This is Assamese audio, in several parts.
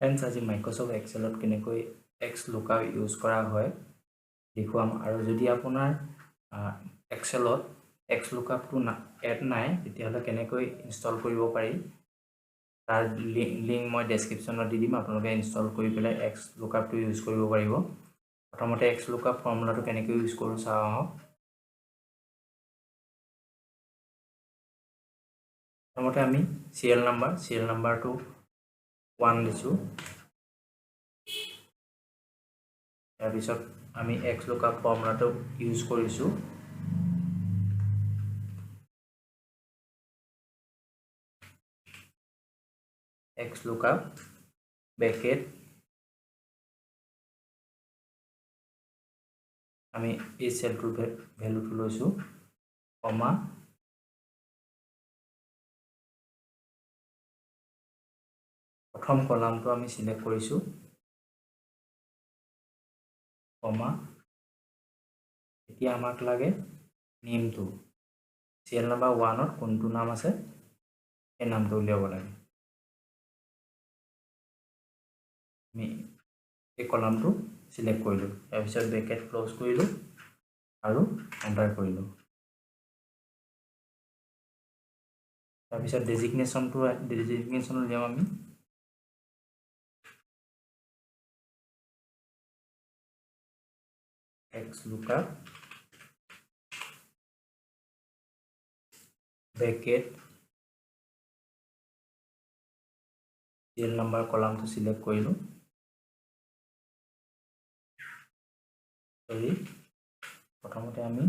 फ्रेंड्स आज माइक्रोसॉफ्ट एक्सेलत केनेকৈ XLOOKUP यूज करा হয় দেখুৱাম আৰু যদি আপোনাৰ एक्सेलत XLOOKUP টু এড নাই তেতিয়াহলে কেনেকৈ ইনষ্টল কৰিব পাৰি তাৰ লিংক মই ডেসক্ৰিপচনত দি দিম আপোনালোকে ইনষ্টল কৰি পেলাই XLOOKUP টু ইউজ কৰিব পাৰিব প্ৰথমতে XLOOKUP ফৰ্মুলাটো কেনেকৈ ইউজ কৰো চাওঁ প্ৰথমতে আমি সিৰিয়েল নাম্বাৰটো 1 দিছো তাৰ পিছত আমি XLOOKUP ফৰ্মুলাটো ইউজ কৰিছো XLOOKUP ব্ৰেকেট আমি এই সেলটোৰ ভ্যালুটো লৈছো কমা প্ৰথম কলামটো আমি সিলেক্ট কৰিছো কমা এতিয়া আমাক লাগে নেমটো সিৰিয়েল নাম্বাৰ 1 ত কোনটো নাম আছে এই নামটো উলিয়াব লাগে আমি এই কলামটো সিলেক্ট কৰিলো তাৰ পিছত ব্ৰেকেট ক্লোজ কৰিলো আৰু এন্টাৰ কৰিলো তাৰ পিছত ডেজিগনেশ্যন উলিয়াম আমি XLOOKUP bracket serial number কলামটো select কৰিলো প্ৰথমতে আমি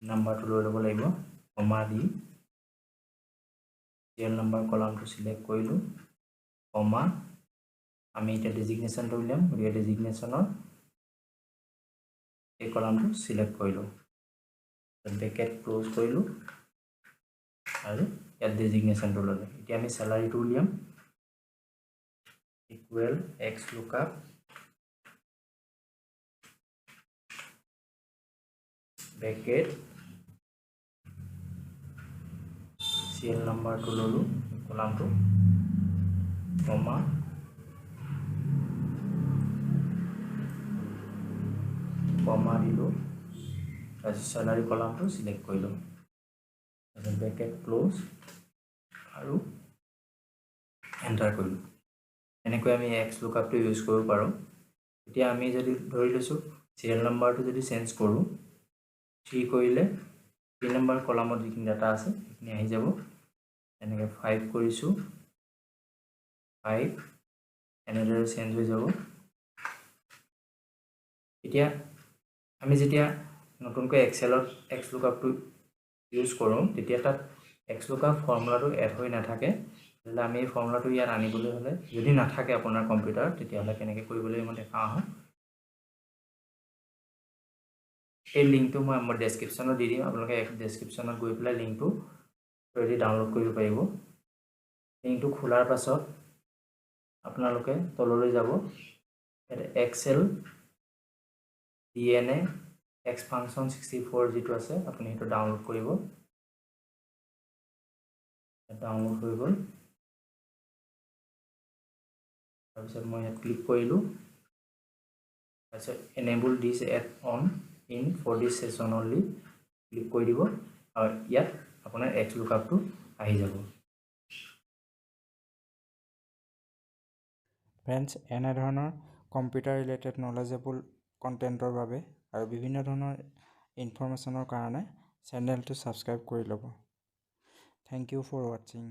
নাম্বাৰটো লৈ ল'ব লাগিব কমা দি সিৰিয়েল নাম্বাৰ কলামটো সিলেক্ট কৰিলো কমা আমি এটা ডেজিগনেশ্যনটো উলিয়াম গতিকে ডেজিগনেশ্যনৰ এই কলামটো সিলেক্ট কৰিলো ব্ৰেকেট ক্লোজ কৰিলো আৰু ইয়াত ডেজিগনেশ্যনটো ললে এতিয়া আমি স্যালাৰিটো উলিয়াম ইকুৱেল XLOOKUP ব্ৰেকেট সিৰিয়েল নাম্বাৰটো ললো কলামটো কমা দিলো তাৰপিছত স্যালাৰি কলামটো সিলেক্ট কৰিলো তাৰপিছত ব্ৰেকেট ক্লোজ আৰু এন্টাৰ কৰিলো এনেকৈ আমি XLOOKUP টো ইউজ কৰিব পাৰো এতিয়া আমি যদি ধৰি লৈছো সিৰিয়েল নাম্বাৰটো যদি চেঞ্জ কৰো 3 কৰিলে 3 নম্বৰ কলামত যিখিনি ডাটা আছে সেইখিনি আহি যাব এনেকৈ 5 কৰিছো 5 এনেদৰে চেঞ্জ হৈ যাব এতিয়া আমি যেতিয়া নতুনকৈ এক্সেলত XLOOKUP টো ইউজ কৰো তেতিয়া তাত XLOOKUP ফৰ্মুলাটো এড হৈ নাথাকে তেতিয়াহলে আমি এই ফৰ্মুলাটো ইয়াত আনিবলৈ হলে যদি নাথাকে আপোনাৰ কম্পিউটাৰ তেতিয়াহলে কেনেকৈ কৰিবলৈ মই দেখাও এই লিংকটো মই আমাৰ ডেসক্ৰিপচনত দি দিম আপোনালোকে ডেসক্ৰিপচনত গৈ পেলাই লিংকটো অলৰেডি ডাউনলোড কৰিব পাৰিব লিংকটো খোলাৰ পাছত আপোনালোকে তললৈ যাব এটা Excel-DNA XFunctions 64 যেটো আছে আপুনি হেতু ডাউনলোড কৰিব ডাউনলোড হৈ গল তাৰপিছত মই ইয়াত ক্লিক কৰিলো তাৰপিছত enable this add on in for this session only click কৰি দিব আৰু ইয়াত আপোনাৰ XLOOKUP টো আহি যাব ফ্ৰেন্ডছ এনে ধৰণৰ কম্পিউটাৰ ৰিলেটেড নলেজেবল কন্টেন্টৰ বাবে আৰু বিভিন্ন ধৰণৰ ইনফৰমেশনৰ কাৰণে চেনেলটো সাবস্ক্ৰাইব কৰি ল'ব থ্যাংক ইউ ফৰ ওয়াচিং